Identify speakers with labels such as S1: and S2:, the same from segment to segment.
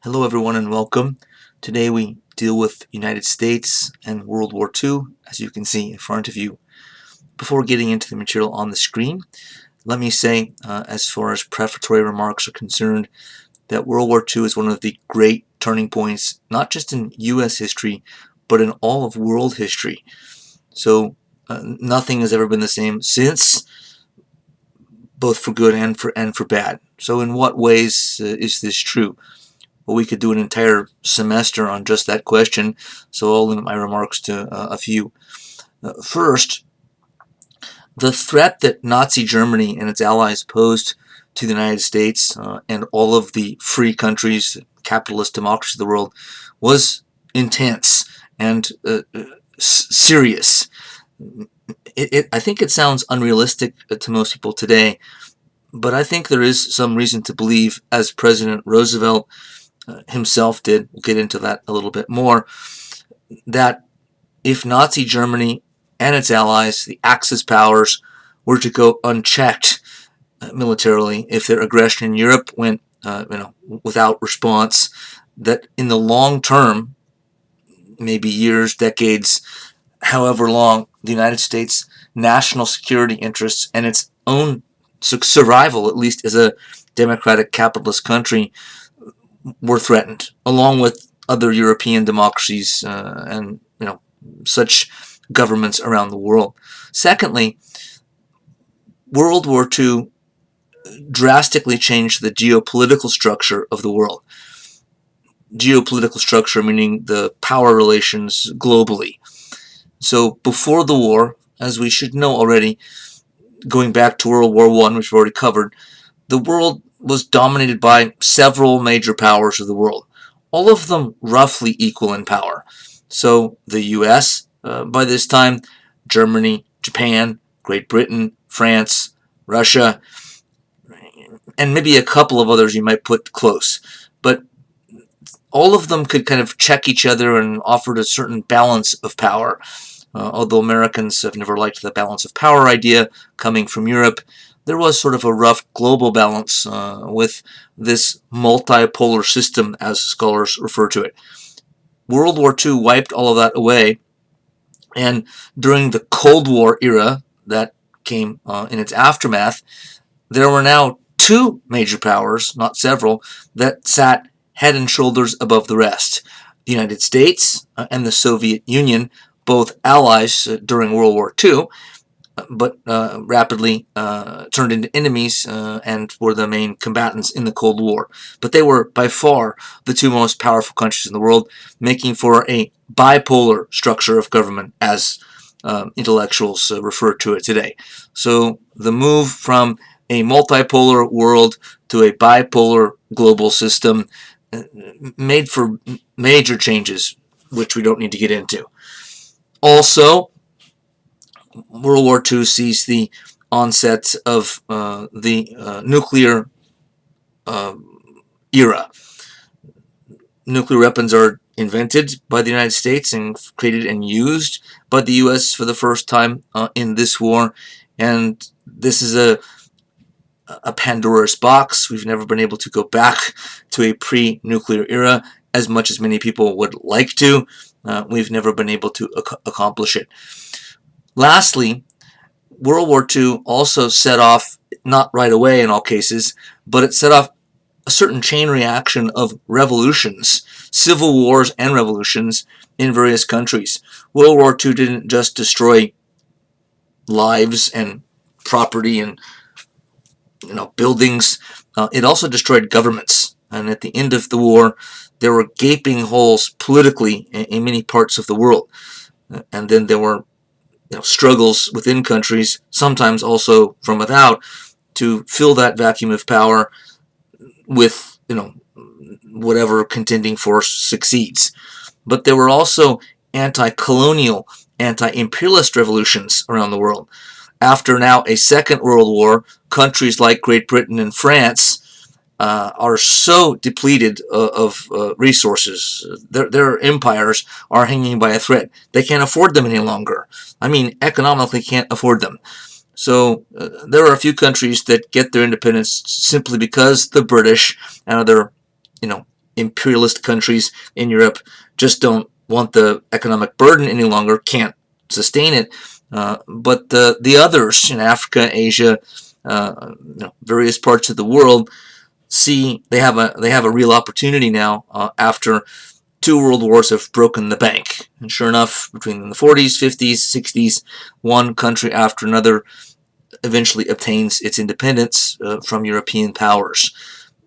S1: Hello everyone and welcome. Today we deal with United States and World War II, as you can see in front of you. Before getting into the material on the screen, let me say, as far as prefatory remarks are concerned, that World War II is one of the great turning points, not just in U.S. history, but in all of world history. So nothing has ever been the same since, both for good and for bad. So in what ways is this true? Well, we could do an entire semester on just that question, so I'll limit my remarks to a few. First, the threat that Nazi Germany and its allies posed to the United States and all of the free countries, capitalist democracies of the world, was intense and serious. I think it sounds unrealistic to most people today, but I think there is some reason to believe, as President Roosevelt himself did, we'll get into that a little bit more, that if Nazi Germany and its allies, the Axis powers, were to go unchecked militarily, if their aggression in Europe went without response, that in the long term, maybe years, decades, however long, the United States' national security interests and its own survival, at least as a democratic capitalist country, were threatened, along with other European democracies and such governments around the world. Secondly, World War II drastically changed the geopolitical structure of the world. Geopolitical structure meaning the power relations globally. So before the war, as we should know already, going back to World War I, which we've already covered, the world was dominated by several major powers of the world, all of them roughly equal in power. So the US, by this time, Germany, Japan, Great Britain, France, Russia, and maybe a couple of others you might put close. But all of them could kind of check each other and offered a certain balance of power. Although Americans have never liked the balance of power idea coming from Europe, there was sort of a rough global balance with this multipolar system, as scholars refer to it. World War II wiped all of that away, and during the Cold War era that came in its aftermath, there were now two major powers, not several, that sat head and shoulders above the rest. The United States and the Soviet Union, both allies during World War II, but rapidly turned into enemies and were the main combatants in the Cold War. But they were by far the two most powerful countries in the world, making for a bipolar structure of government, as intellectuals refer to it today. So the move from a multipolar world to a bipolar global system made for major changes, which we don't need to get into. Also, World War II sees the onset of the nuclear era. Nuclear weapons are invented by the United States and created and used by the U.S. for the first time in this war, and this is a Pandora's box. We've never been able to go back to a pre-nuclear era as much as many people would like to. We've never been able to accomplish it. Lastly, World War II also set off, not right away in all cases, but it set off a certain chain reaction of revolutions, civil wars and revolutions in various countries. World War II didn't just destroy lives and property and buildings, it also destroyed governments. And at the end of the war, there were gaping holes politically in many parts of the world. And then there were struggles within countries, sometimes also from without, to fill that vacuum of power with whatever contending force succeeds. But there were also anti-colonial, anti-imperialist revolutions around the world. After now a Second World War, countries like Great Britain and France are so depleted of resources. Their empires are hanging by a thread. They can't afford them any longer. I mean, economically can't afford them. So there are a few countries that get their independence simply because the British and other, imperialist countries in Europe just don't want the economic burden any longer, can't sustain it. But the others in Africa, Asia, various parts of the world see they have a real opportunity now after two world wars have broken the bank. And sure enough, between the 40s, 50s, 60s, one country after another eventually obtains its independence from European powers.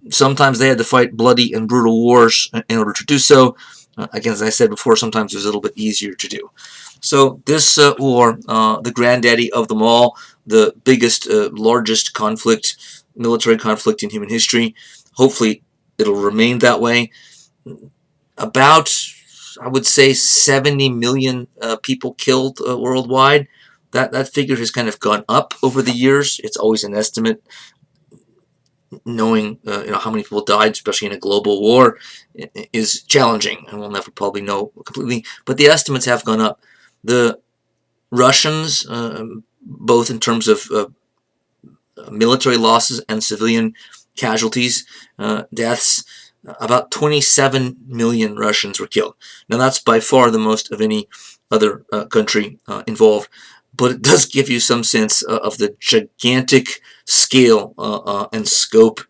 S1: Sometimes they had to fight bloody and brutal wars in order to do so. Again, as I said before, sometimes it was a little bit easier to do. So this war, the granddaddy of them all, the biggest, largest conflict, military conflict in human history, hopefully it'll remain that way. About, I would say, 70 million people killed worldwide. That figure has kind of gone up over the years. It's always an estimate. Knowing how many people died, especially in a global war, is challenging, and we'll never probably know completely. But the estimates have gone up. The Russians, both in terms of military losses and civilian casualties, deaths, about 27 million Russians were killed. Now that's by far the most of any other country involved, but it does give you some sense of the gigantic scale and scope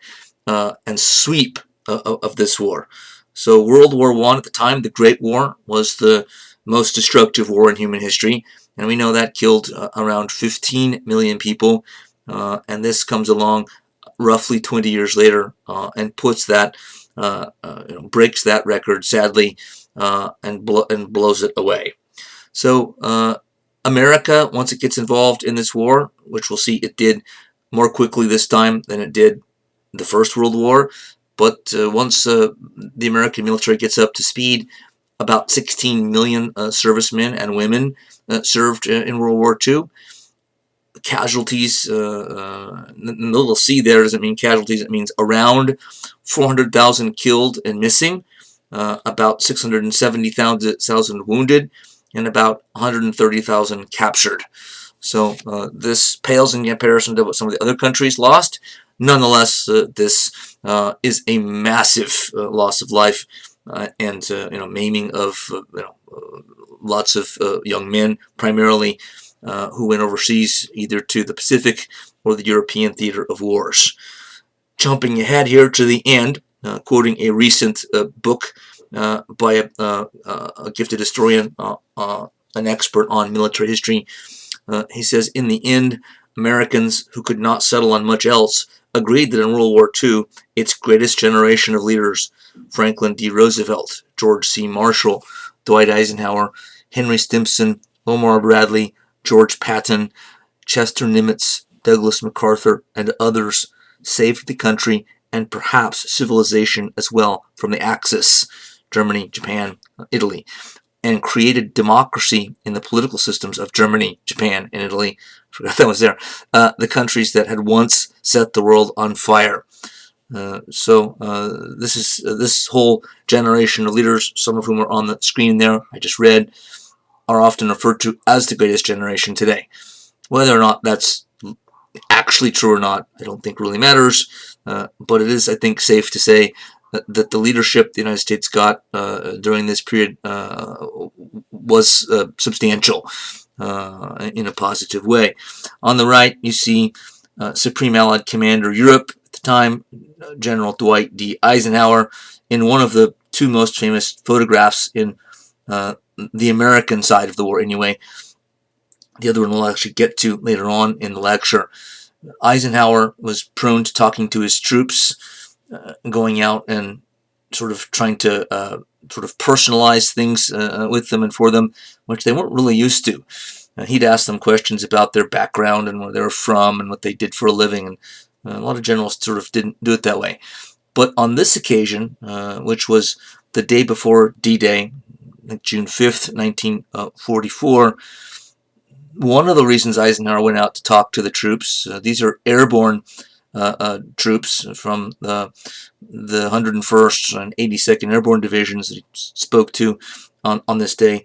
S1: and sweep of this war. So World War I at the time, the Great War, was the most destructive war in human history, and we know that killed around 15 million people, and this comes along roughly 20 years later and puts that breaks that record, sadly, and blows it away. So America, once it gets involved in this war, which we'll see it did more quickly this time than it did the First World War, but once the American military gets up to speed, about 16 million servicemen and women served in World War II. Casualties, the little C there doesn't mean casualties, it means around 400,000 killed and missing, about 670,000 wounded, and about 130,000 captured. So this pales in comparison to what some of the other countries lost. Nonetheless, this is a massive loss of life and maiming of lots of young men, primarily who went overseas either to the Pacific or the European theater of wars. Jumping ahead here to the end, quoting a recent book by a gifted historian, an expert on military history, he says, in the end, Americans who could not settle on much else agreed that in World War II, its greatest generation of leaders, Franklin D. Roosevelt, George C. Marshall, Dwight Eisenhower, Henry Stimson, Omar Bradley, George Patton, Chester Nimitz, Douglas MacArthur, and others saved the country and perhaps civilization as well from the Axis, Germany, Japan, Italy, and created democracy in the political systems of Germany, Japan, and Italy. I forgot that was there. The countries that had once set the world on fire. This whole generation of leaders, some of whom are on the screen there, I just read, are often referred to as the greatest generation today. Whether or not that's actually true or not, I don't think really matters, but it is, I think, safe to say that the leadership the United States got during this period was substantial in a positive way. On the right, you see Supreme Allied Commander Europe at the time, General Dwight D. Eisenhower, in one of the two most famous photographs in the American side of the war anyway. The other one we'll actually get to later on in the lecture. Eisenhower was prone to talking to his troops, going out and sort of trying to sort of personalize things with them and for them, which they weren't really used to. He'd ask them questions about their background and where they were from and what they did for a living, and a lot of generals sort of didn't do it that way. But on this occasion, which was the day before D-Day, like June 5th, 1944, one of the reasons Eisenhower went out to talk to the troops, these are airborne troops from the 101st and 82nd Airborne Divisions that he spoke to on this day.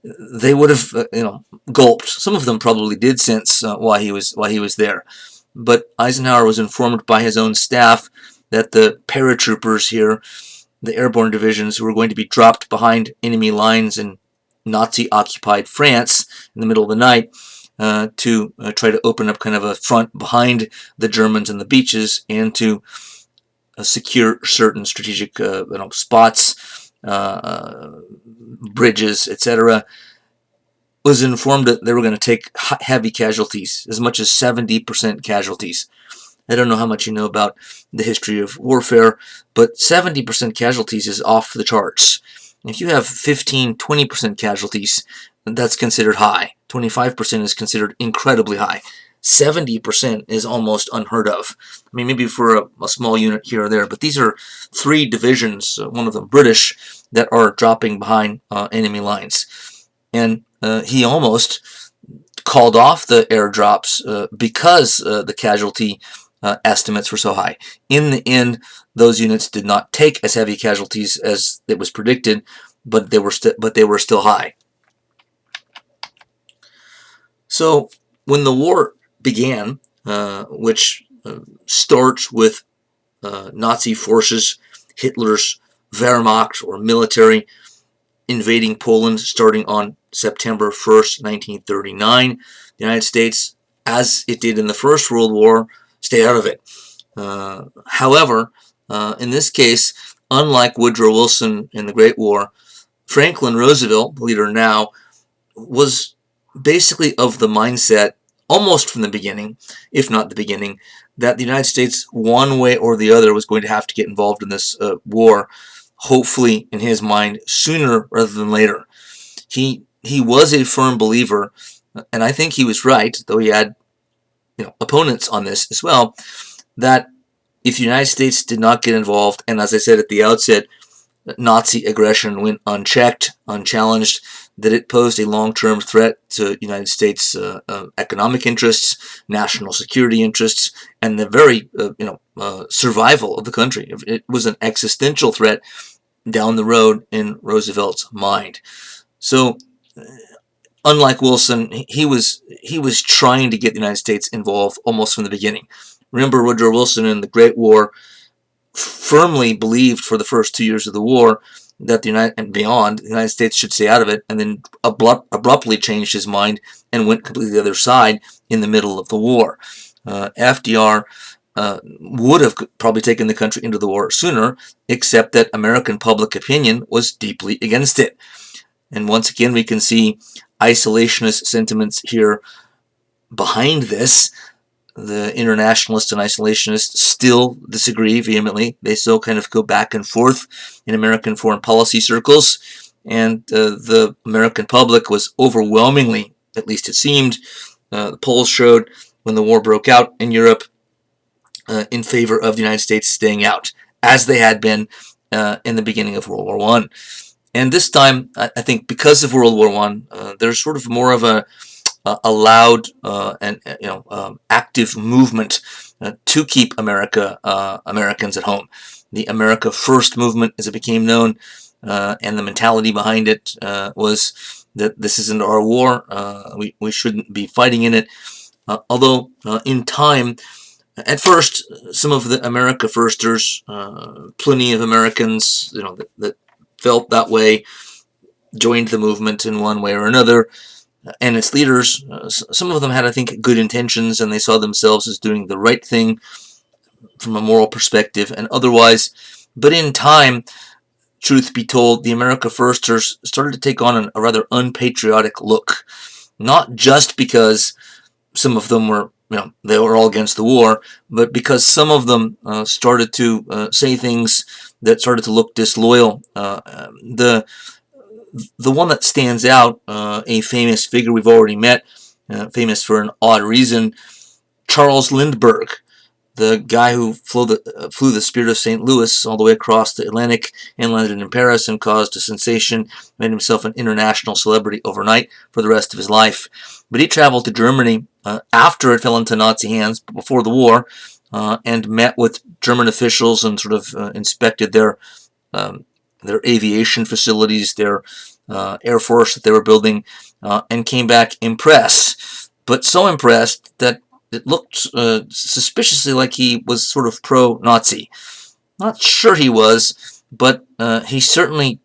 S1: They would have gulped. Some of them probably did sense why he was there, but Eisenhower was informed by his own staff that the paratroopers here the airborne divisions who were going to be dropped behind enemy lines in Nazi-occupied France in the middle of the night to try to open up kind of a front behind the Germans in the beaches and to secure certain strategic spots, bridges, etc., was informed that they were going to take heavy casualties, as much as 70% casualties. I don't know how much you know about the history of warfare, but 70% casualties is off the charts. If you have 15, 20% casualties, that's considered high. 25% is considered incredibly high. 70% is almost unheard of. I mean, maybe for a small unit here or there, but these are 3 divisions, one of them British, that are dropping behind enemy lines. And he almost called off the airdrops because the casualty estimates were so high. In the end, those units did not take as heavy casualties as it was predicted, but they were still high. So when the war began, which starts with Nazi forces, Hitler's Wehrmacht or military, invading Poland starting on September 1st, 1939, the United States, as it did in the First World War, stayed out of it. However, in this case, unlike Woodrow Wilson in the Great War, Franklin Roosevelt, the leader now, was basically of the mindset, almost from the beginning, if not the beginning, that the United States, one way or the other, was going to have to get involved in this war, hopefully, in his mind, sooner rather than later. He was a firm believer, and I think he was right, though he had opponents on this as well, that if the United States did not get involved, and as I said at the outset, Nazi aggression went unchecked, unchallenged, that it posed a long-term threat to United States economic interests, national security interests, and the very survival of the country. It was an existential threat down the road in Roosevelt's mind. So, unlike Wilson, he was trying to get the United States involved almost from the beginning. Remember, Woodrow Wilson in the Great War firmly believed for the first 2 years of the war that the United States should stay out of it, and then abruptly changed his mind and went completely the other side in the middle of the war. FDR would have probably taken the country into the war sooner, except that American public opinion was deeply against it. And once again, we can see isolationist sentiments here behind this. The internationalists and isolationists still disagree vehemently. They still kind of go back and forth in American foreign policy circles. And the American public was overwhelmingly, at least it seemed, the polls showed when the war broke out in Europe, in favor of the United States staying out, as they had been in the beginning of World War I. And this time, I think because of World War I, there's sort of more of a loud and active movement to keep Americans at home. The America First movement, as it became known, and the mentality behind it was that this isn't our war. We shouldn't be fighting in it. Although in time, at first, some of the America Firsters, plenty of Americans, that felt that way, joined the movement in one way or another. And its leaders, some of them had, I think, good intentions, and they saw themselves as doing the right thing from a moral perspective and otherwise. But in time, truth be told, the America Firsters started to take on a rather unpatriotic look. Not just because some of them were, they were all against the war, but because some of them started to say things that started to look disloyal. The one that stands out, a famous figure we've already met, famous for an odd reason, Charles Lindbergh, the guy who flew the Spirit of St. Louis all the way across the Atlantic and landed in Paris and caused a sensation, made himself an international celebrity overnight for the rest of his life. But he traveled to Germany after it fell into Nazi hands, but before the war, and met with German officials and sort of inspected their aviation facilities, their air force that they were building, and came back impressed. But so impressed that it looked suspiciously like he was sort of pro-Nazi. Not sure he was, but he certainly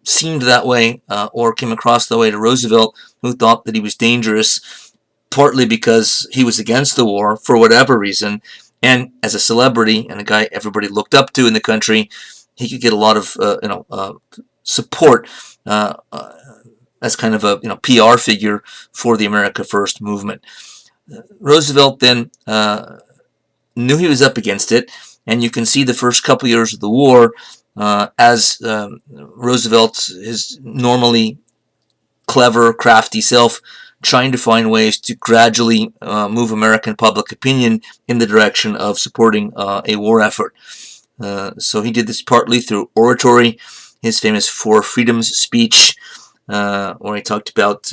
S1: seemed that way or came across that way to Roosevelt, who thought that he was dangerous, partly because he was against the war for whatever reason, and as a celebrity and a guy everybody looked up to in the country, he could get a lot of support as kind of a PR figure for the America First movement. Roosevelt then knew he was up against it, and you can see the first couple years of the war as Roosevelt, his normally clever, crafty self, trying to find ways to gradually move American public opinion in the direction of supporting a war effort. So he did this partly through oratory, his famous Four Freedoms speech, where he talked about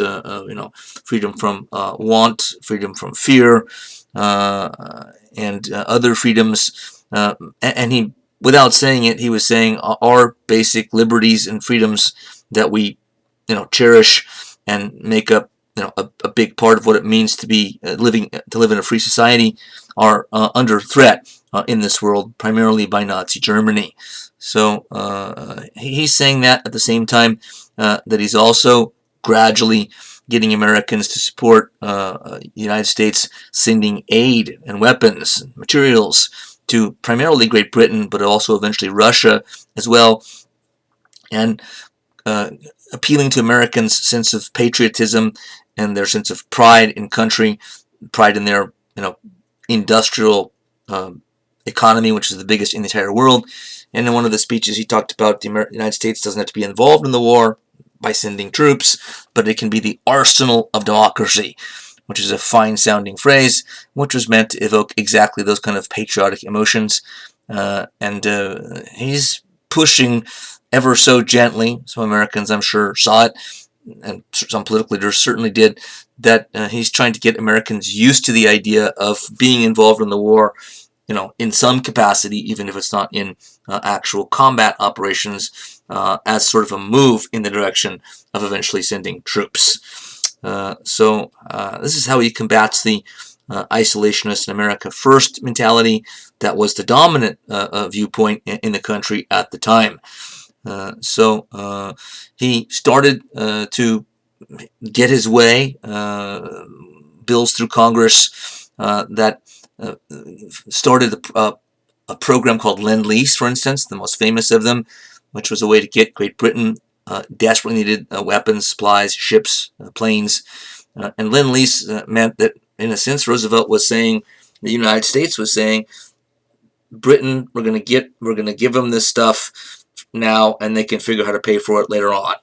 S1: freedom from want, freedom from fear, and other freedoms. And he, without saying it, he was saying our basic liberties and freedoms that we cherish and make up a big part of what it means to be live in a free society are under threat in this world, primarily by Nazi Germany. So he's saying that at the same time that he's also gradually getting Americans to support the United States sending aid and weapons and materials to primarily Great Britain, but also eventually Russia as well, and appealing to Americans' sense of patriotism and their sense of pride in country, pride in their industrial economy, which is the biggest in the entire world. And in one of the speeches, he talked about the United States doesn't have to be involved in the war by sending troops, but it can be the arsenal of democracy, which is a fine-sounding phrase, which was meant to evoke exactly those kind of patriotic emotions. And he's pushing ever so gently. Some Americans, I'm sure, saw it, and some political leaders certainly did, that he's trying to get Americans used to the idea of being involved in the war, in some capacity, even if it's not in actual combat operations, as sort of a move in the direction of eventually sending troops. So this is how he combats the isolationist and America First mentality that was the dominant viewpoint in the country at the time. So he started to get his way, bills through Congress that started a program called Lend-Lease, for instance, the most famous of them, which was a way to get Great Britain desperately needed weapons, supplies, ships, planes. And Lend-Lease meant that, in a sense, Roosevelt was saying, the United States was saying, Britain, we're going to give them this stuff now, and they can figure out how to pay for it later on.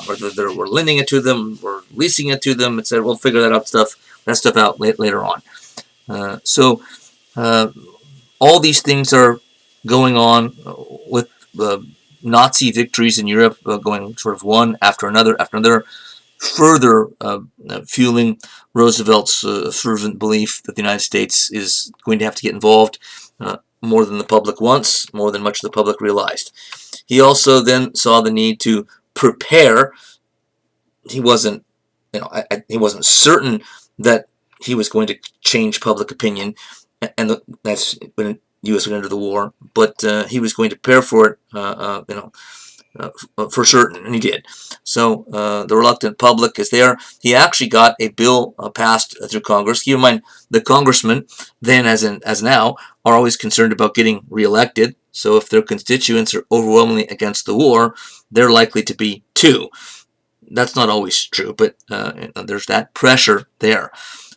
S1: Whether we're lending it to them, or leasing it to them, etc. We'll figure that stuff out later on. So all these things are going on with Nazi victories in Europe going sort of one after another, further fueling Roosevelt's fervent belief that the United States is going to have to get involved more than the public wants, more than much of the public realized. He also then saw the need to prepare. He wasn't, he wasn't certain that he was going to change public opinion, and that's when the U.S. went into the war. But he was going to prepare for it, for certain, and he did. So the reluctant public is there. He actually got a bill passed through Congress. Keep in mind, the congressmen, then as now, are always concerned about getting reelected. So if their constituents are overwhelmingly against the war, they're likely to be too. That's not always true, but there's that pressure there.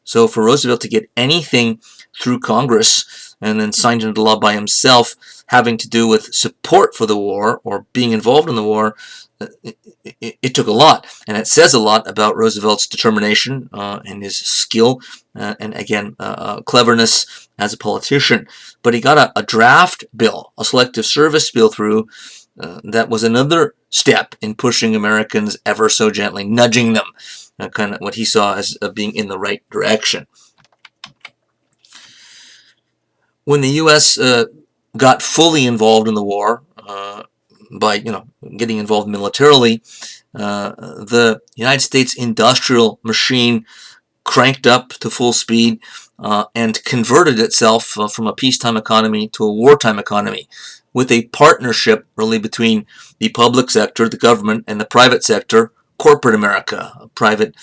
S1: So for Roosevelt to get anything through Congress and then signed into law by himself having to do with support for the war or being involved in the war, it took a lot. And it says a lot about Roosevelt's determination and his skill and, again, cleverness as a politician. But he got a draft bill, a selective service bill through that was another step in pushing Americans ever so gently, nudging them, kind of what he saw as being in the right direction. When the U.S. got fully involved in the war by getting involved militarily, the United States industrial machine cranked up to full speed. and converted itself from a peacetime economy to a wartime economy, with a partnership really between the public sector, the government, and the private sector, corporate America, private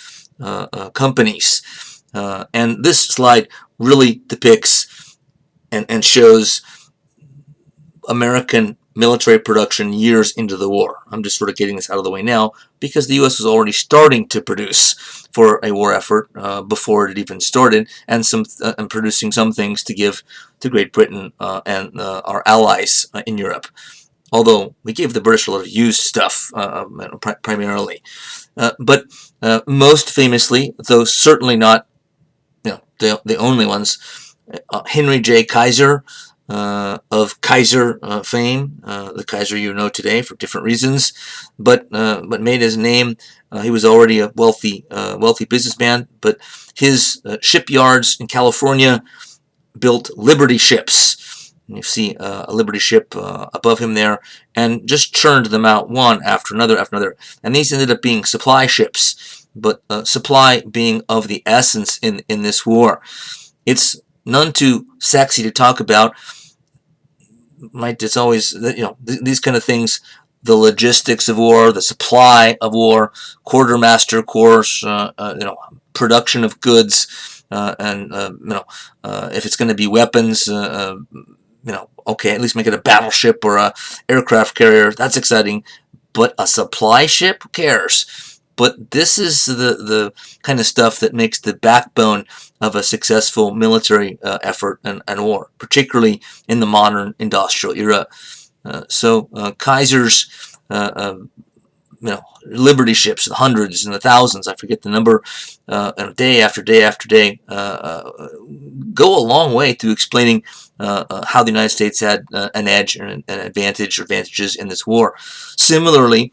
S1: companies. And this slide really depicts and shows American military production years into the war. I'm just sort of getting this out of the way now because the U.S. was already starting to produce for a war effort before it even started, and producing some things to give to Great Britain and our allies in Europe. Although we gave the British a lot of used stuff primarily, but most famously, though certainly not the only ones, Henry J. Kaiser, of Kaiser fame, the Kaiser you know today for different reasons, but made his name. He was already a wealthy businessman, but his shipyards in California built Liberty ships. And you see a Liberty ship above him there, and just churned them out one after another after another. And these ended up being supply ships, but supply being of the essence in this war. It's none too sexy to talk about. It's always, these kind of things, the logistics of war, the supply of war, quartermaster corps, production of goods, and if it's going to be weapons, okay, at least make it a battleship or a aircraft carrier. That's exciting, but a supply ship, who cares? But this is the kind of stuff that makes the backbone of a successful military effort and war, particularly in the modern industrial era. So Kaiser's Liberty ships, the hundreds and the thousands, I forget the number, and day after day after day, go a long way to explaining how the United States had an edge and an advantage or advantages in this war. Similarly,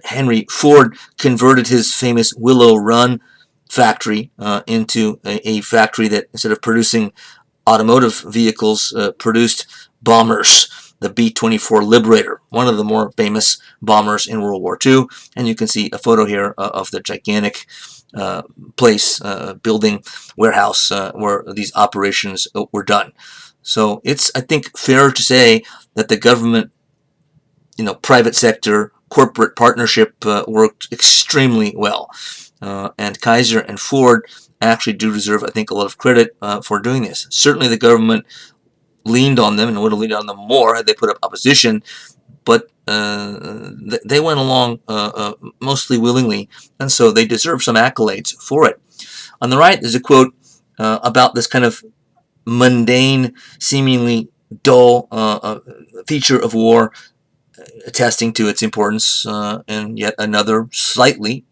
S1: Henry Ford converted his famous Willow Run factory into a factory that, instead of producing automotive vehicles, produced bombers. The B-24 Liberator, one of the more famous bombers in World War II. And you can see a photo here of the gigantic place, building, warehouse where these operations were done. So it's, I think, fair to say that the government, private sector, corporate partnership worked extremely well. And Kaiser and Ford actually do deserve, I think, a lot of credit for doing this. Certainly the government leaned on them and would have leaned on them more had they put up opposition, but they went along mostly willingly, and so they deserve some accolades for it. On the right, there's a quote about this kind of mundane, seemingly dull feature of war, attesting to its importance in yet another ever slightly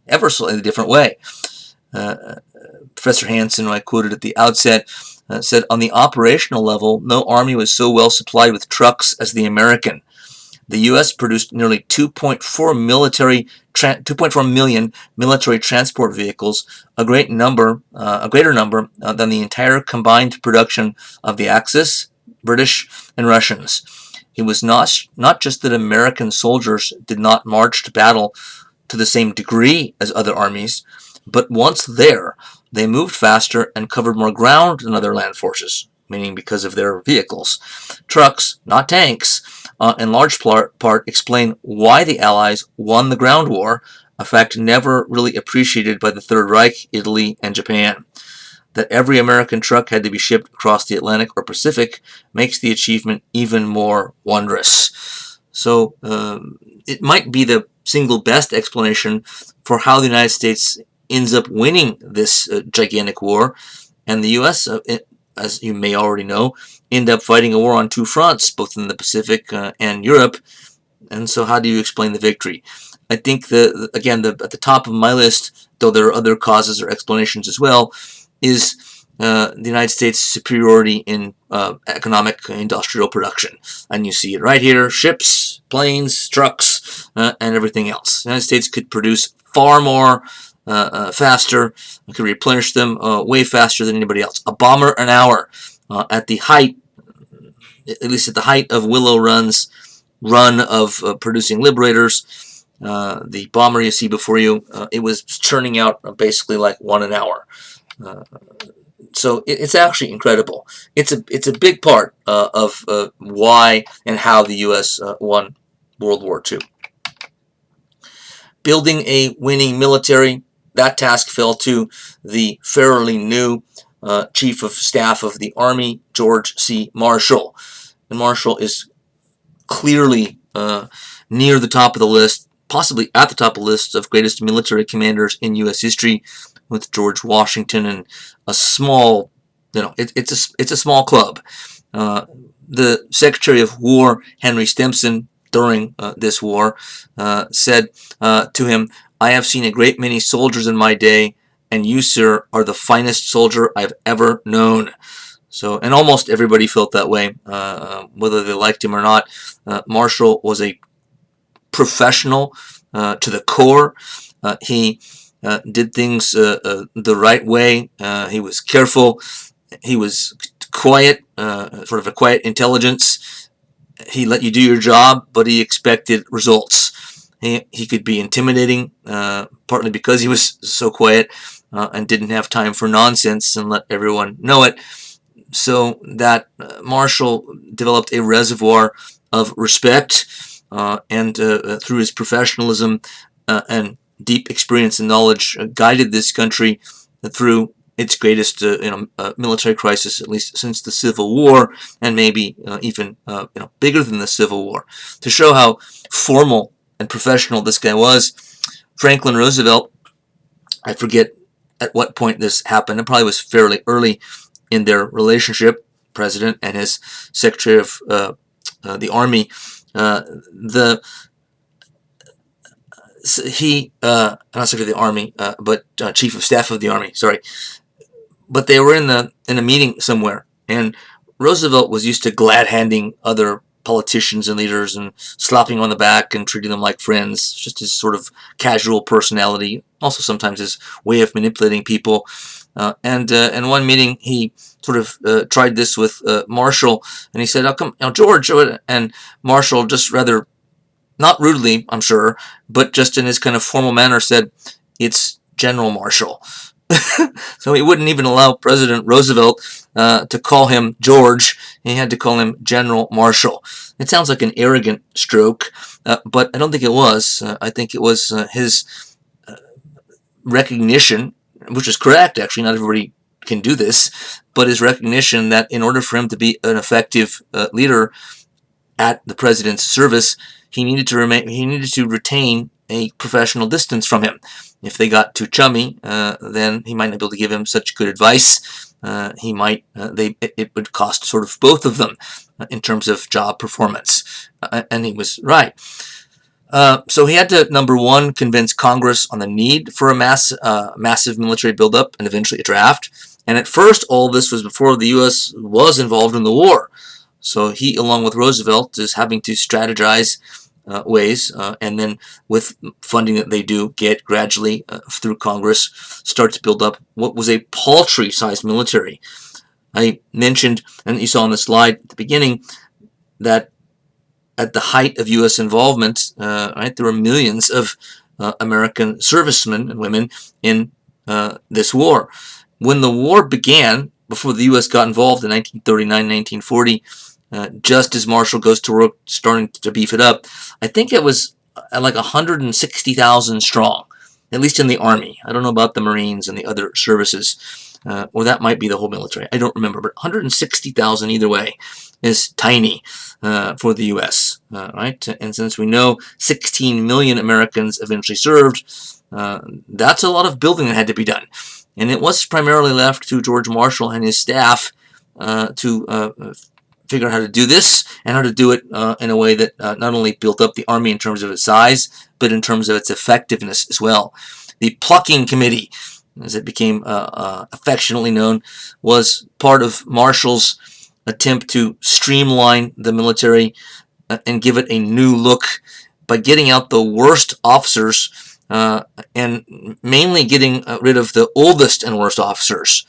S1: different way. Professor Hansen, who I quoted at the outset, said, on the operational level, no army was so well supplied with trucks as the American. The U.S. produced nearly 2.4 million military transport vehicles, a greater number than the entire combined production of the Axis, British, and Russians. It was not just that American soldiers did not march to battle to the same degree as other armies, but once there, they moved faster and covered more ground than other land forces, meaning because of their vehicles. Trucks, not tanks, in large part explain why the Allies won the ground war, a fact never really appreciated by the Third Reich, Italy, and Japan. That every American truck had to be shipped across the Atlantic or Pacific makes the achievement even more wondrous. So it might be the single best explanation for how the United States ends up winning this gigantic war, and the U.S., as you may already know, end up fighting a war on two fronts, both in the Pacific and Europe. And so how do you explain the victory? I think, at the top of my list, though there are other causes or explanations as well, is the United States' superiority in economic industrial production. And you see it right here: ships, planes, trucks, and everything else. The United States could produce far more faster, could replenish them way faster than anybody else. A bomber an hour at the height, at least at the height of Willow Run's run of producing Liberators. The bomber you see before you, it was churning out basically like one an hour. So it's actually incredible. It's a big part of why and how the U.S. Won World War II. Building a winning military, that task fell to the fairly new Chief of Staff of the Army, George C. Marshall. And Marshall is clearly near the top of the list, possibly at the top of the list of greatest military commanders in U.S. history, with George Washington and a small, it's a small club. The Secretary of War, Henry Stimson, during this war, said to him, "I have seen a great many soldiers in my day, and you, sir, are the finest soldier I've ever known." So, and almost everybody felt that way, whether they liked him or not. Marshall was a professional to the core. He did things the right way. He was careful. He was quiet, sort of a quiet intelligence. He let you do your job, but he expected results. He could be intimidating, partly because he was so quiet and didn't have time for nonsense and let everyone know it. So that Marshall developed a reservoir of respect, and through his professionalism and deep experience and knowledge, guided this country through its greatest military crisis, at least since the Civil War, and maybe even bigger than the Civil War. To show how formal and professional this guy was, Franklin Roosevelt, I forget at what point this happened, it probably was fairly early in their relationship, President and his Secretary of the Army, not Secretary of the Army, but Chief of Staff of the Army, sorry. But they were in a meeting somewhere, and Roosevelt was used to glad-handing other politicians and leaders and slapping on the back and treating them like friends, just his sort of casual personality, also sometimes his way of manipulating people. And in one meeting, he sort of tried this with Marshall, and he said, "How come, George?" And Marshall, just rather, not rudely, I'm sure, but just in his kind of formal manner, said, "It's General Marshall." So he wouldn't even allow President Roosevelt to call him George. He had to call him General Marshall. It sounds like an arrogant stroke, but I don't think it was. I think it was his recognition, which is correct, actually. Not everybody can do this, but his recognition that in order for him to be an effective leader at the president's service, he needed to retain a professional distance from him. If they got too chummy, then he might not be able to give him such good advice. It would cost sort of both of them in terms of job performance, and he was right. So he had to, number one, convince Congress on the need for a massive military buildup and eventually a draft. And at first, all this was before the U.S. was involved in the war. So he, along with Roosevelt, is having to strategize ways, and then with funding that they do get gradually through Congress, start to build up what was a paltry-sized military. I mentioned, and you saw on the slide at the beginning, that at the height of U.S. involvement, there were millions of American servicemen and women in this war. When the war began, before the U.S. got involved in 1939, 1940, just as Marshall goes to work starting to beef it up, I think it was like 160,000 strong, at least in the Army. I don't know about the Marines and the other services, or that might be the whole military. I don't remember, but 160,000 either way is tiny for the U.S., right? And since we know 16 million Americans eventually served, that's a lot of building that had to be done. And it was primarily left to George Marshall and his staff to figure out how to do this and how to do it in a way that not only built up the Army in terms of its size, but in terms of its effectiveness as well. The Plucking Committee, as it became affectionately known, was part of Marshall's attempt to streamline the military and give it a new look by getting out the worst officers and mainly getting rid of the oldest and worst officers.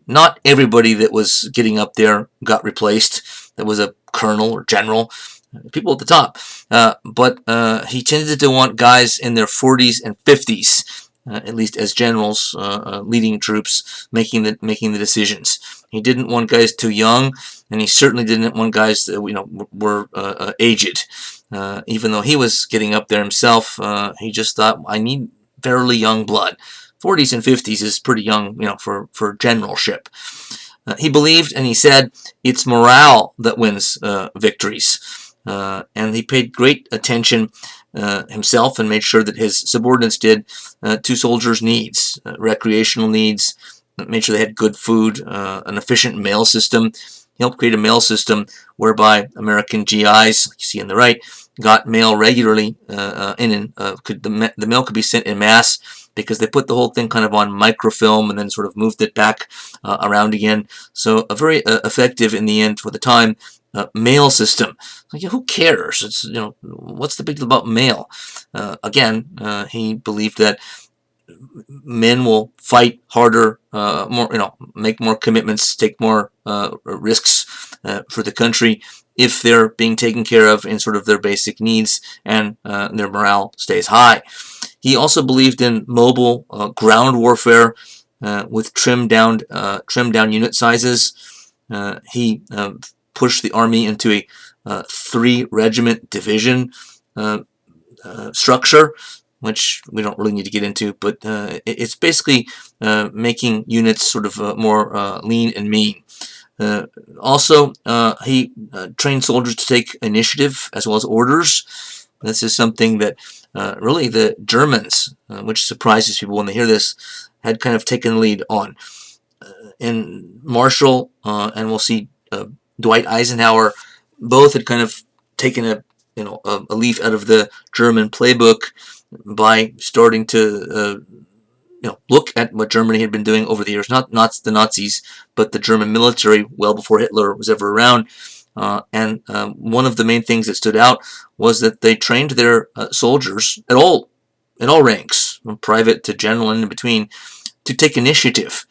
S1: Not everybody that was getting up there got replaced. That was a colonel or general, people at the top. But he tended to want guys in their 40s and 50s. at least as generals leading troops, making the decisions. He didn't want guys too young, and he certainly didn't want guys that were aged. Even though he was getting up there himself, he just thought, I need fairly young blood. 40s and 50s is pretty young, for generalship. He believed, and he said, it's morale that wins victories. And he paid great attention himself and made sure that his subordinates did to soldiers' needs, recreational needs, made sure they had good food, an efficient mail system. He helped create a mail system whereby American GIs, like you see on the right, got mail regularly the mail could be sent in mass because they put the whole thing kind of on microfilm and then sort of moved it back around again. So a very effective in the end for the time mail system. Like, who cares? It's what's the big deal about mail? Again, he believed that men will fight harder, make more commitments, take more risks for the country if they're being taken care of in sort of their basic needs and their morale stays high. He also believed in mobile ground warfare with trimmed down unit sizes. He pushed the army into a 3-regiment division structure, which we don't really need to get into, but it's basically making units sort of more lean and mean. Also, he trained soldiers to take initiative as well as orders. This is something that really the Germans, which surprises people when they hear this, had kind of taken the lead on. And Marshall and we'll see Dwight Eisenhower both had kind of taken a leaf out of the German playbook by starting to look at what Germany had been doing over the years, not the Nazis, but the German military well before Hitler was ever around. And one of the main things that stood out was that they trained their soldiers in all ranks, from private to general and in between, to take initiative,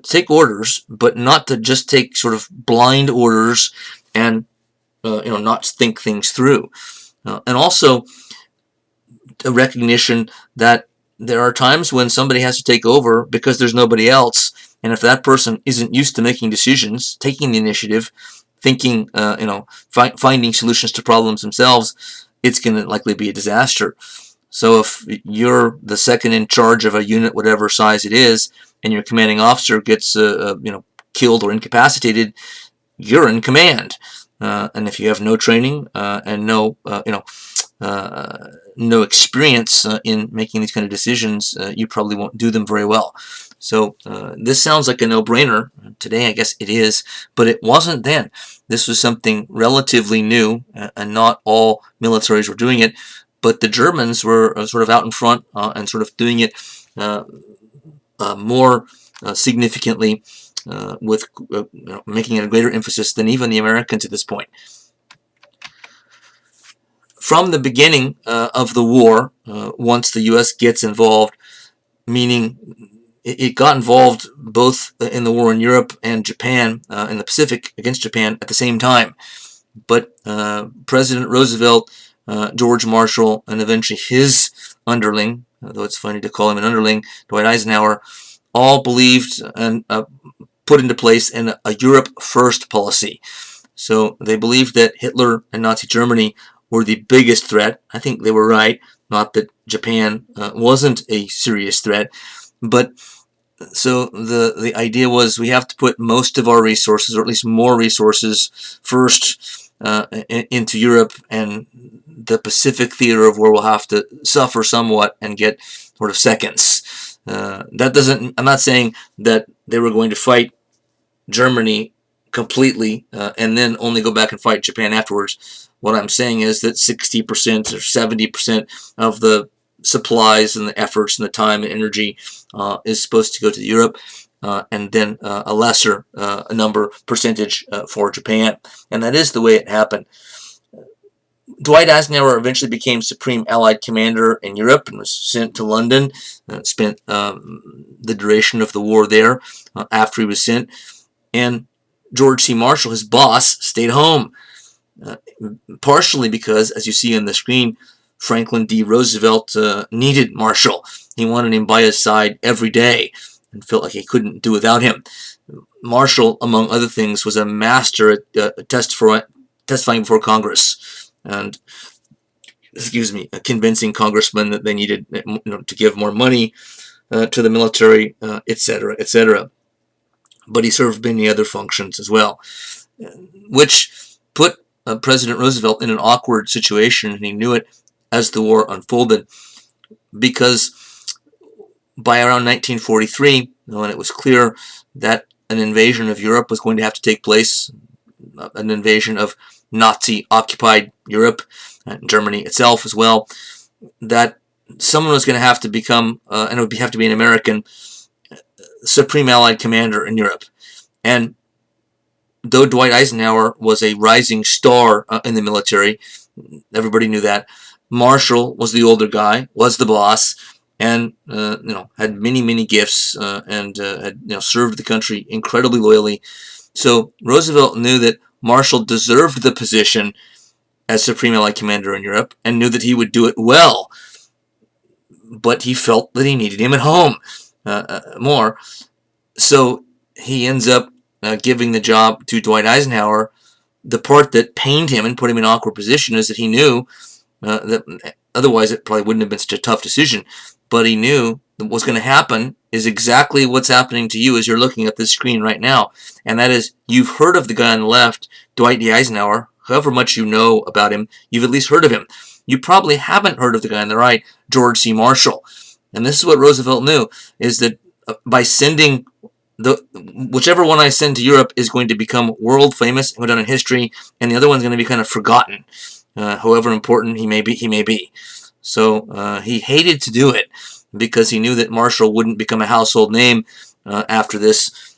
S1: take orders, but not to just take sort of blind orders and not think things through. And also a recognition that there are times when somebody has to take over because there's nobody else, and if that person isn't used to making decisions, taking the initiative, thinking, finding solutions to problems themselves, it's going to likely be a disaster. So if you're the second in charge of a unit, whatever size it is, and your commanding officer gets killed or incapacitated, you're in command. And if you have no training and no experience in making these kind of decisions, you probably won't do them very well. So this sounds like a no-brainer. Today, I guess it is, but it wasn't then. This was something relatively new, and not all militaries were doing it. But the Germans were sort of out in front and sort of doing it more significantly, with making it a greater emphasis than even the Americans at this point. From the beginning of the war, once the U.S. gets involved, meaning it got involved both in the war in Europe and Japan, in the Pacific against Japan at the same time. But President Roosevelt, George Marshall, and eventually his underling, though it's funny to call him an underling, Dwight Eisenhower, all believed and put into place a Europe First policy. So they believed that Hitler and Nazi Germany were the biggest threat. I think they were right. Not that Japan wasn't a serious threat, but so the idea was we have to put most of our resources, or at least more resources, first into Europe and the Pacific theater of war will have to suffer somewhat and get sort of seconds. That doesn't. I'm not saying that they were going to fight Germany completely and then only go back and fight Japan afterwards. What I'm saying is that 60% or 70% of the supplies and the efforts and the time and energy is supposed to go to Europe, and then a lesser percentage for Japan. And that is the way it happened. Dwight Eisenhower eventually became Supreme Allied Commander in Europe and was sent to London, spent the duration of the war there after he was sent. And George C. Marshall, his boss, stayed home, partially because, as you see on the screen, Franklin D. Roosevelt needed Marshall. He wanted him by his side every day and felt like he couldn't do without him. Marshall, among other things, was a master at testifying before Congress and, convincing congressmen that they needed to give more money to the military, etc., etc. But he served many other functions as well, which put President Roosevelt in an awkward situation, and he knew it as the war unfolded, because by around 1943, when it was clear that an invasion of Europe was going to have to take place, an invasion of Nazi-occupied Europe, Germany itself as well, that someone was going to have to become, and it would have to be an American, Supreme Allied Commander in Europe. And though Dwight Eisenhower was a rising star in the military, everybody knew that, Marshall was the older guy, was the boss, and had many gifts, and had served the country incredibly loyally. So Roosevelt knew that Marshall deserved the position as Supreme Allied Commander in Europe, and knew that he would do it well. But he felt that he needed him at home more. So he ends up giving the job to Dwight Eisenhower. The part that pained him and put him in an awkward position is that he knew that otherwise it probably wouldn't have been such a tough decision. But he knew that what's going to happen is exactly what's happening to you as you're looking at this screen right now. And that is, you've heard of the guy on the left, Dwight D. Eisenhower. However much you know about him, you've at least heard of him. You probably haven't heard of the guy on the right, George C. Marshall. And this is what Roosevelt knew, is that by sending whichever one I send to Europe is going to become world famous and go down in history, and the other one's going to be kind of forgotten, however important he may be. So he hated to do it because he knew that Marshall wouldn't become a household name after this,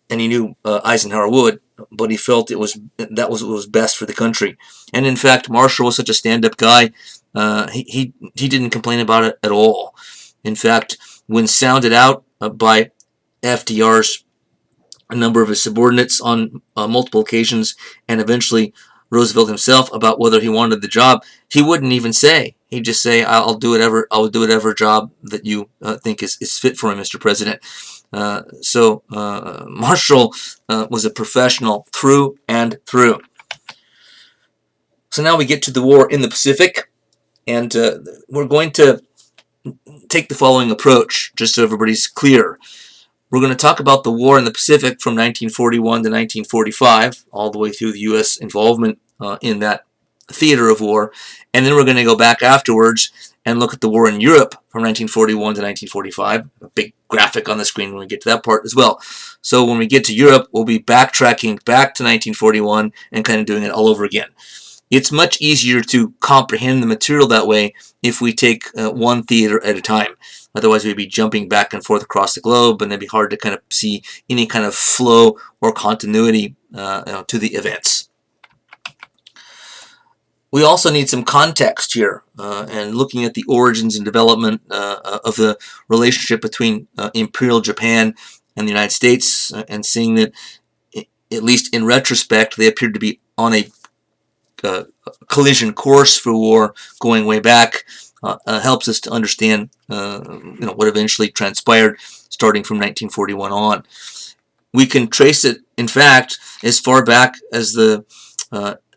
S1: and he knew Eisenhower would, but he felt that was what was best for the country. And in fact, Marshall was such a stand-up guy, he didn't complain about it at all. In fact, when sounded out by FDR's a number of his subordinates on multiple occasions, and eventually Roosevelt himself, about whether he wanted the job, he wouldn't even say. He'd just say, "I'll do whatever job that you think is fit for him, Mr. President." So Marshall was a professional through and through. So now we get to the war in the Pacific, and we're going to take the following approach, just so everybody's clear. We're going to talk about the war in the Pacific from 1941 to 1945, all the way through the U.S. involvement in that theater of war, and then we're going to go back afterwards and look at the war in Europe from 1941 to 1945. A big graphic on the screen when we get to that part as well. So when we get to Europe, we'll be backtracking back to 1941 and kind of doing it all over again. It's much easier to comprehend the material that way if we take one theater at a time. Otherwise, we'd be jumping back and forth across the globe, and it'd be hard to kind of see any kind of flow or continuity to the events. We also need some context here, and looking at the origins and development of the relationship between Imperial Japan and the United States, and seeing that, at least in retrospect, they appeared to be on a collision course for war going way back, helps us to understand what eventually transpired starting from 1941 on. We can trace it, in fact, as far back as the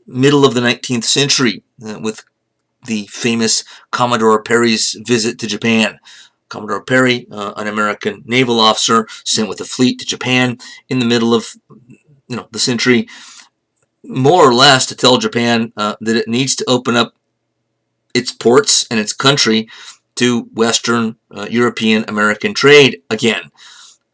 S1: middle of the 19th century with the famous Commodore Perry's visit to Japan. Commodore Perry, an American naval officer sent with a fleet to Japan in the middle of the century, more or less to tell Japan that it needs to open up its ports and its country to Western European American trade again.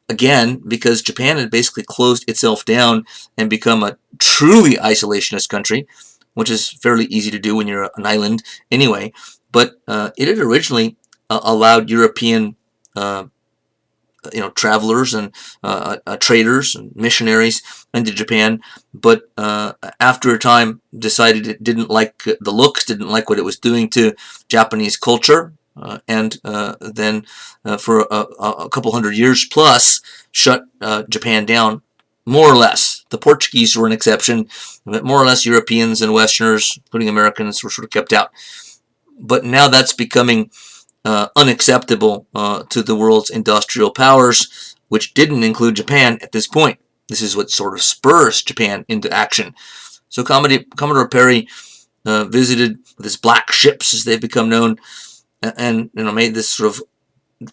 S1: Again, because Japan had basically closed itself down and become a truly isolationist country, which is fairly easy to do when you're an island anyway. But it had originally allowed European travelers and traders and missionaries into Japan, but after a time decided it didn't like the looks, didn't like what it was doing to Japanese culture, and then for a couple hundred years plus shut Japan down, more or less. The Portuguese were an exception, but more or less Europeans and Westerners, including Americans, were sort of kept out. but now that's becoming unacceptable to the world's industrial powers, which didn't include Japan at this point. This is what sort of spurs Japan into action. So Commodore Perry visited with his black ships, as they've become known, and made this sort of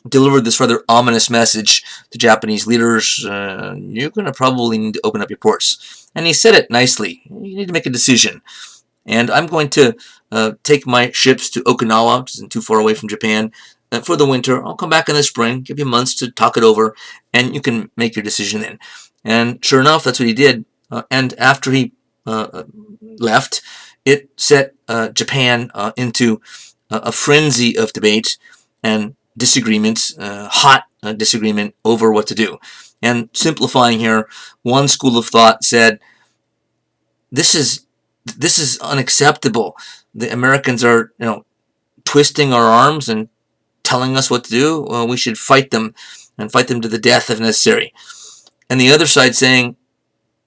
S1: delivered this rather ominous message to Japanese leaders. You're going to probably need to open up your ports. And he said it nicely. You need to make a decision. And I'm going to take my ships to Okinawa, which isn't too far away from Japan, for the winter. I'll come back in the spring, give you months to talk it over, and you can make your decision then. And sure enough, that's what he did. And after he left, it set Japan into a frenzy of debate and disagreement, hot disagreement over what to do. And simplifying here, one school of thought said, this is unacceptable. The Americans are, twisting our arms and telling us what to do. Well, we should fight them and fight them to the death if necessary. And the other side saying,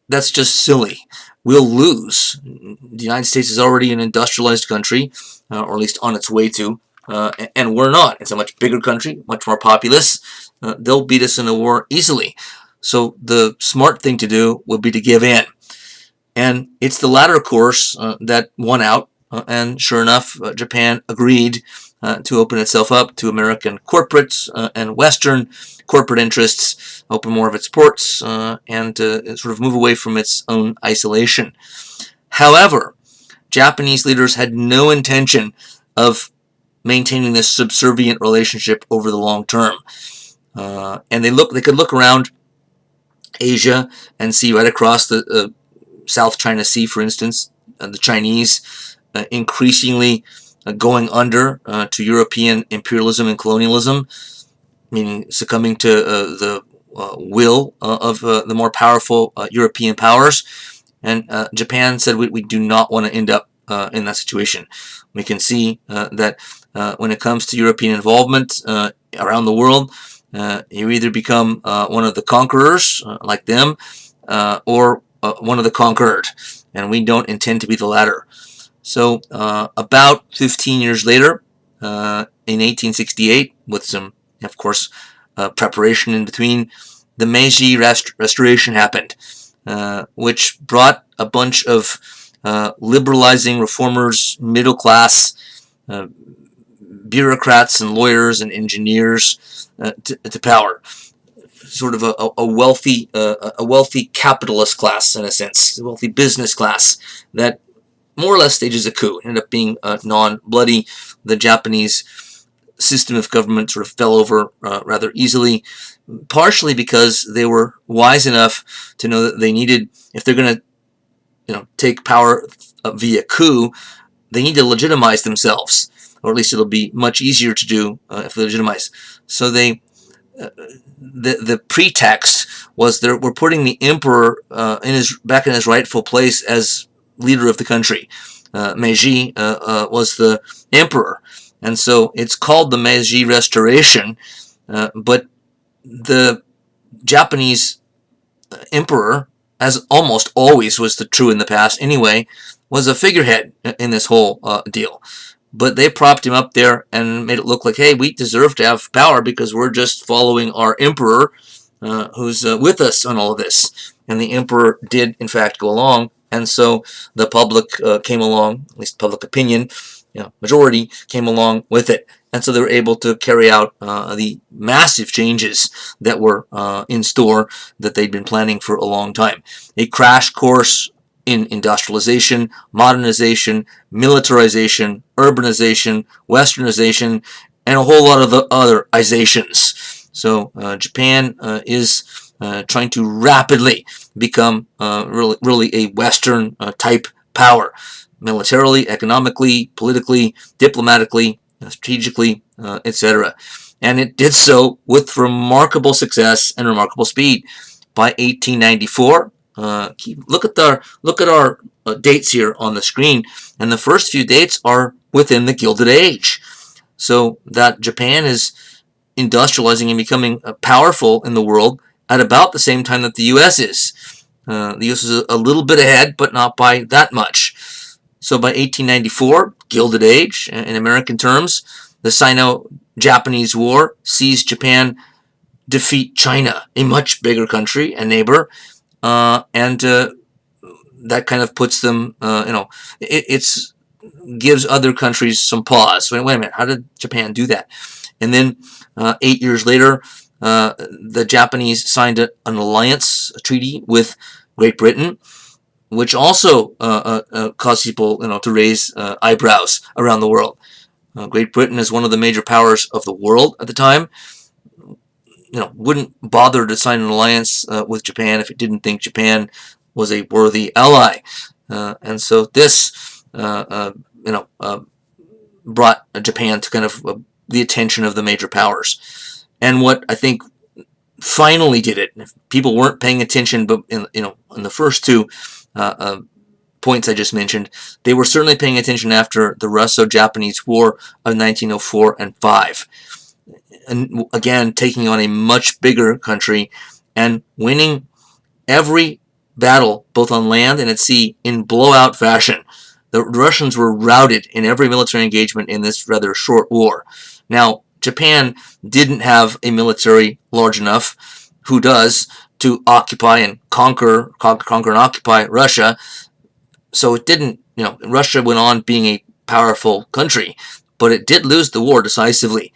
S1: that's just silly. We'll lose. The United States is already an industrialized country, or at least on its way to, and we're not. It's a much bigger country, much more populous. They'll beat us in a war easily. So the smart thing to do would be to give in. And it's the latter course that won out, and sure enough, Japan agreed to open itself up to American corporates and Western corporate interests, open more of its ports, and sort of move away from its own isolation. However, Japanese leaders had no intention of maintaining this subservient relationship over the long term. And they could look around Asia and see right across the South China Sea, for instance, the Chinese increasingly going under to European imperialism and colonialism, meaning succumbing to the will of the more powerful European powers. And Japan said we do not want to end up in that situation. We can see that when it comes to European involvement around the world, you either become one of the conquerors, like them, or one of the conquered, and we don't intend to be the latter. So about 15 years later, in 1868, with some, of course, preparation in between, the Meiji Restoration happened, which brought a bunch of liberalizing reformers, middle class, bureaucrats and lawyers and engineers to power. Sort of a wealthy capitalist class, in a sense, a wealthy business class that more or less stages a coup. It ended up being non-bloody. The Japanese system of government sort of fell over rather easily, partially because they were wise enough to know that they needed, if they're going to take power via coup, they need to legitimize themselves, or at least it'll be much easier to do if they legitimize. So they the pretext was we're putting the emperor back in his rightful place as leader of the country. Meiji was the emperor, and so it's called the Meiji Restoration. But the Japanese emperor, as almost always was true in the past anyway, was a figurehead in this whole deal. But they propped him up there and made it look like, hey, we deserve to have power because we're just following our emperor who's with us on all of this. And the emperor did, in fact, go along. And so the public came along, at least public opinion, majority came along with it. And so they were able to carry out the massive changes that were in store that they'd been planning for a long time. A crash course in industrialization, modernization, militarization, urbanization, westernization, and a whole lot of the other izations. So Japan is trying to rapidly become really a Western type power, militarily, economically, politically, diplomatically, strategically, etc. And it did so with remarkable success and remarkable speed. By 1894, look at our dates here on the screen, and the first few dates are within the Gilded Age. So that Japan is industrializing and becoming powerful in the world at about the same time that the U.S. is. The U.S. is a little bit ahead, but not by that much. So by 1894, Gilded Age in American terms, the Sino-Japanese War sees Japan defeat China, a much bigger country and neighbor, and that kind of puts them, it's gives other countries some pause. Wait a minute, how did Japan do that? And then 8 years later, the Japanese signed an alliance treaty with Great Britain, which also caused people, to raise eyebrows around the world. Great Britain is one of the major powers of the world at the time. Wouldn't bother to sign an alliance with Japan if it didn't think Japan was a worthy ally, and so this, brought Japan to kind of the attention of the major powers. And what I think finally did it, if people weren't paying attention, but in the first two points I just mentioned, they were certainly paying attention after the Russo-Japanese War of 1904 and 5. And again, taking on a much bigger country and winning every battle, both on land and at sea, in blowout fashion. The Russians were routed in every military engagement in this rather short war. Now, Japan didn't have a military large enough, who does, to occupy and conquer and occupy Russia. So it didn't, Russia went on being a powerful country, but it did lose the war decisively.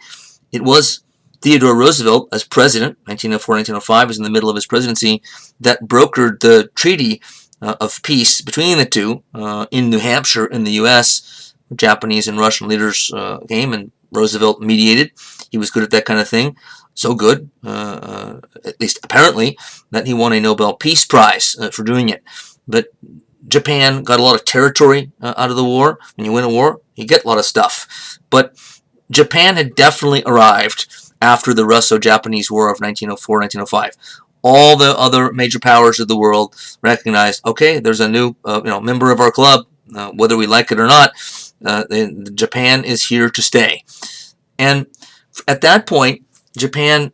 S1: It was Theodore Roosevelt, as president, 1904-1905, was in the middle of his presidency, that brokered the treaty of peace between the two in New Hampshire in the U.S. Japanese and Russian leaders came, and Roosevelt mediated. He was good at that kind of thing. So good, at least apparently, that he won a Nobel Peace Prize for doing it. But Japan got a lot of territory out of the war. When you win a war, you get a lot of stuff. But Japan had definitely arrived after the Russo-Japanese War of 1904-1905. All the other major powers of the world recognized, okay, there's a new member of our club, whether we like it or not. Japan is here to stay. And at that point, Japan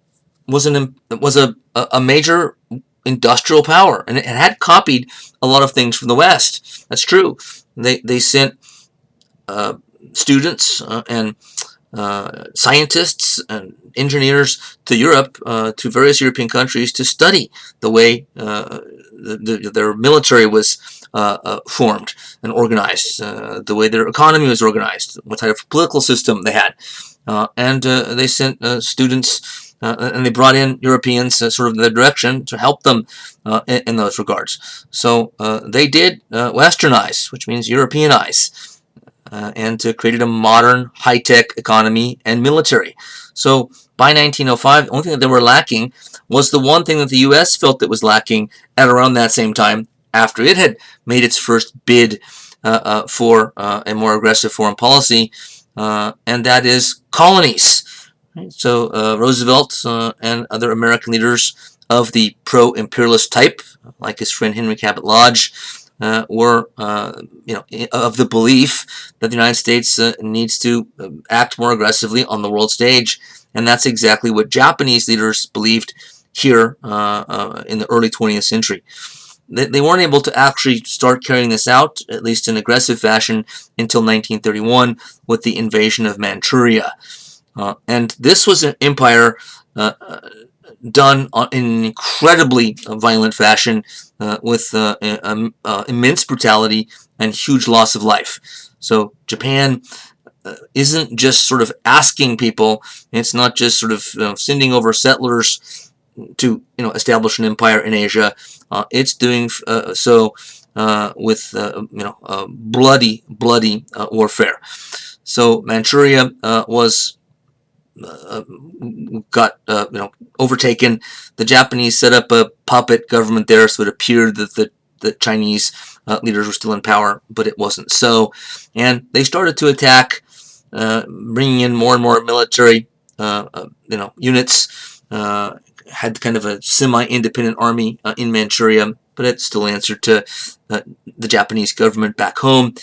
S1: was a major industrial power, and it had copied a lot of things from the West. That's true. They sent students and scientists and engineers to Europe, to various European countries, to study the way their military was formed and organized, the way their economy was organized, what type of political system they had. And they sent students, and they brought in Europeans sort of in their direction to help them in those regards. So they did westernize, which means Europeanize, and created a modern, high-tech economy and military. So by 1905, the only thing that they were lacking was the one thing that the U.S. felt that was lacking at around that same time, after it had made its first bid for a more aggressive foreign policy, and that is colonies. So Roosevelt and other American leaders of the pro-imperialist type, like his friend Henry Cabot Lodge, were of the belief that the United States needs to act more aggressively on the world stage, and that's exactly what Japanese leaders believed here in the early 20th century. They weren't able to actually start carrying this out, at least in aggressive fashion, until 1931 with the invasion of Manchuria. And this was an empire done in an incredibly violent fashion, with immense brutality and huge loss of life. So Japan isn't just sort of asking people, it's not just sort of sending over settlers to establish an empire in Asia. It's doing so with bloody warfare. So Manchuria was got overtaken. The Japanese set up a puppet government there, so it appeared that the Chinese leaders were still in power, but it wasn't so. And they started to attack, bringing in more and more military units. Had kind of a semi-independent army in Manchuria, but it still answered to the Japanese government back home.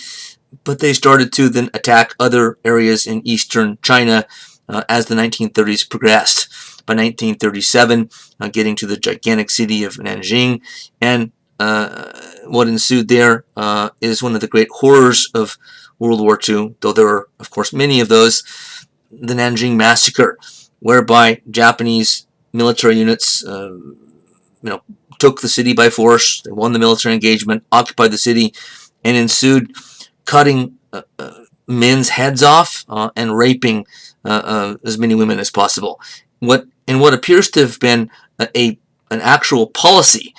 S1: But they started to then attack other areas in eastern China as the 1930s progressed. By 1937, getting to the gigantic city of Nanjing, and what ensued there is one of the great horrors of World War II, though there were, of course, many of those. The Nanjing Massacre, whereby Japanese military units, took the city by force. They won the military engagement, occupied the city, and ensued cutting men's heads off and raping as many women as possible. What appears to have been an actual policy.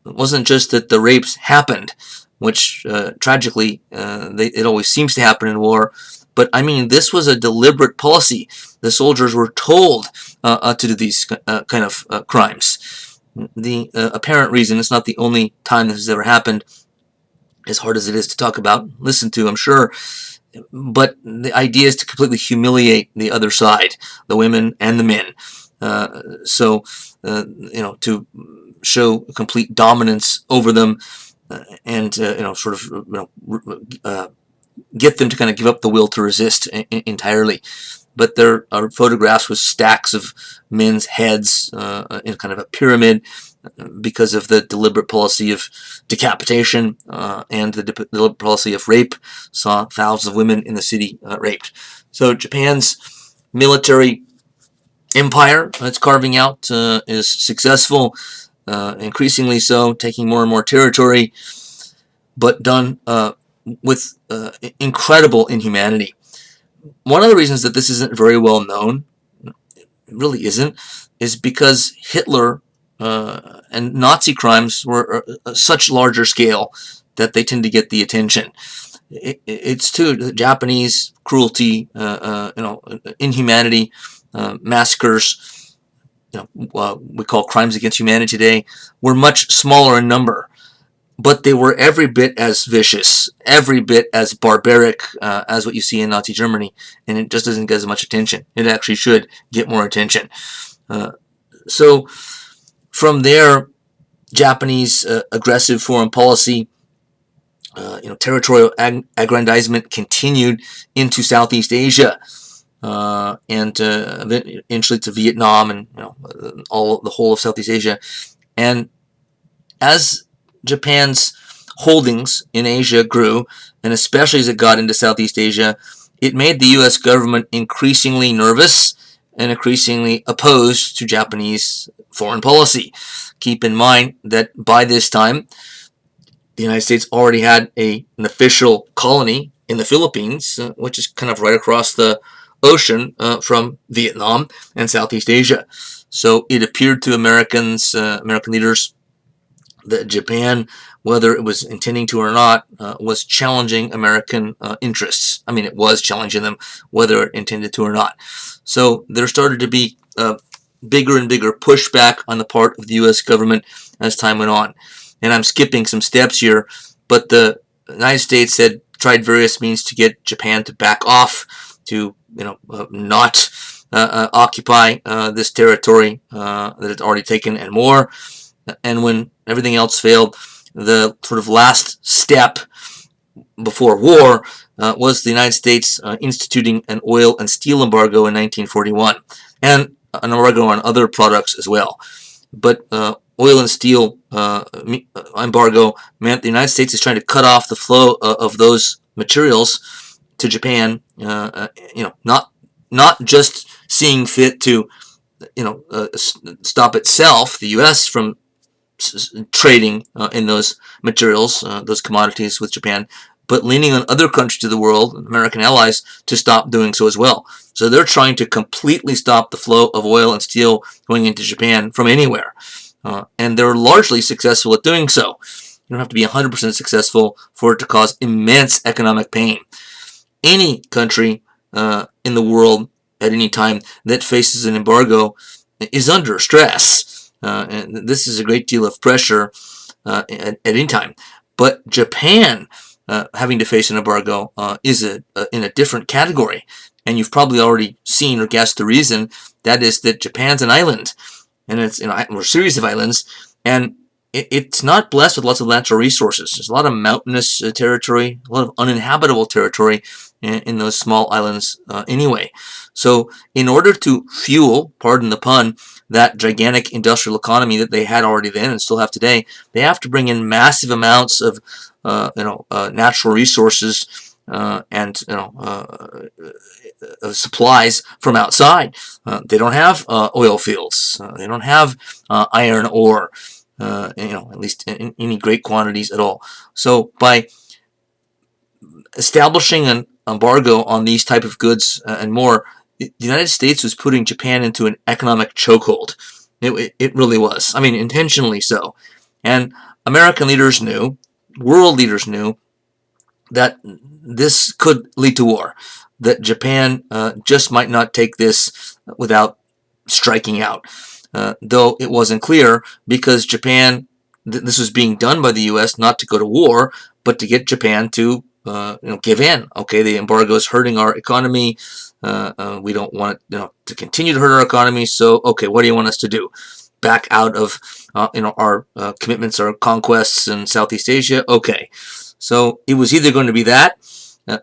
S1: It wasn't just that the rapes happened, which tragically it always seems to happen in war, but I mean this was a deliberate policy. The soldiers were told to do these kind of crimes. The apparent reason, it's not the only time this has ever happened, as hard as it is to talk about, listen to, I'm sure, but the idea is to completely humiliate the other side, the women and the men. To show complete dominance over them, and get them to kind of give up the will to resist entirely. But there are photographs with stacks of men's heads in kind of a pyramid because of the deliberate policy of decapitation and the deliberate policy of rape. Saw thousands of women in the city raped. So Japan's military empire it's carving out is successful, increasingly so, taking more and more territory, but done with incredible inhumanity. One of the reasons that this isn't very well known, it really isn't, is because Hitler and Nazi crimes were such larger scale that they tend to get the attention. It's too the Japanese cruelty, inhumanity, massacres, we call crimes against humanity today, were much smaller in number, but they were every bit as vicious, every bit as barbaric as what you see in Nazi Germany, and it just doesn't get as much attention. It actually should get more attention. So from there, Japanese aggressive foreign policy, territorial aggrandizement continued into Southeast Asia, and eventually to Vietnam and the whole of Southeast Asia. And as Japan's holdings in Asia grew, and especially as it got into Southeast Asia, it made the U.S. government increasingly nervous and increasingly opposed to Japanese foreign policy. Keep in mind that by this time, the United States already had an official colony in the Philippines, which is kind of right across the ocean from Vietnam and Southeast Asia. So it appeared to American leaders, that Japan, whether it was intending to or not, was challenging American interests. I mean, it was challenging them, whether it intended to or not. So there started to be bigger and bigger pushback on the part of the U.S. government as time went on. And I'm skipping some steps here, but the United States had tried various means to get Japan to back off, to not occupy this territory that it's already taken and more. And when everything else failed, the sort of last step before war was the United States instituting an oil and steel embargo in 1941, and an embargo on other products as well. But oil and steel embargo meant the United States is trying to cut off the flow of those materials to Japan. Not just seeing fit to stop itself, the U.S., from trading in those materials, those commodities with Japan, but leaning on other countries of the world, American allies, to stop doing so as well. So they're trying to completely stop the flow of oil and steel going into Japan from anywhere. And they're largely successful at doing so. You don't have to be 100% successful for it to cause immense economic pain. Any country in the world at any time that faces an embargo is under stress. And this is a great deal of pressure at any time. But Japan having to face an embargo is in a different category. And you've probably already seen or guessed the reason. That is that Japan's an island. And it's a series of islands. And it's not blessed with lots of natural resources. There's a lot of mountainous territory, a lot of uninhabitable territory in those small islands anyway. So in order to fuel, pardon the pun, that gigantic industrial economy that they had already then and still have today, they have to bring in massive amounts of natural resources and supplies from outside. They don't have oil fields. They don't have iron ore. At least in any great quantities at all. So by establishing an embargo on these type of goods and more, the United States was putting Japan into an economic chokehold. It really was. I mean, intentionally so. And American leaders knew, world leaders knew, that this could lead to war, that Japan just might not take this without striking out. Though it wasn't clear, because Japan, this was being done by the U.S. not to go to war, but to get Japan to give in. Okay, the embargo is hurting our economy. We don't want it to continue to hurt our economy. So, okay, what do you want us to do? Back out of our commitments, our conquests in Southeast Asia? Okay, so it was either going to be that,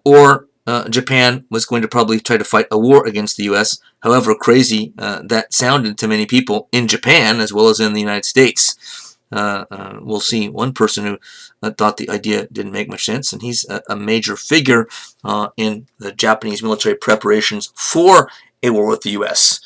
S1: or Japan was going to probably try to fight a war against the U.S., however crazy that sounded to many people in Japan as well as in the United States. We'll see one person who thought the idea didn't make much sense, and he's a major figure in the Japanese military preparations for a war with the U.S.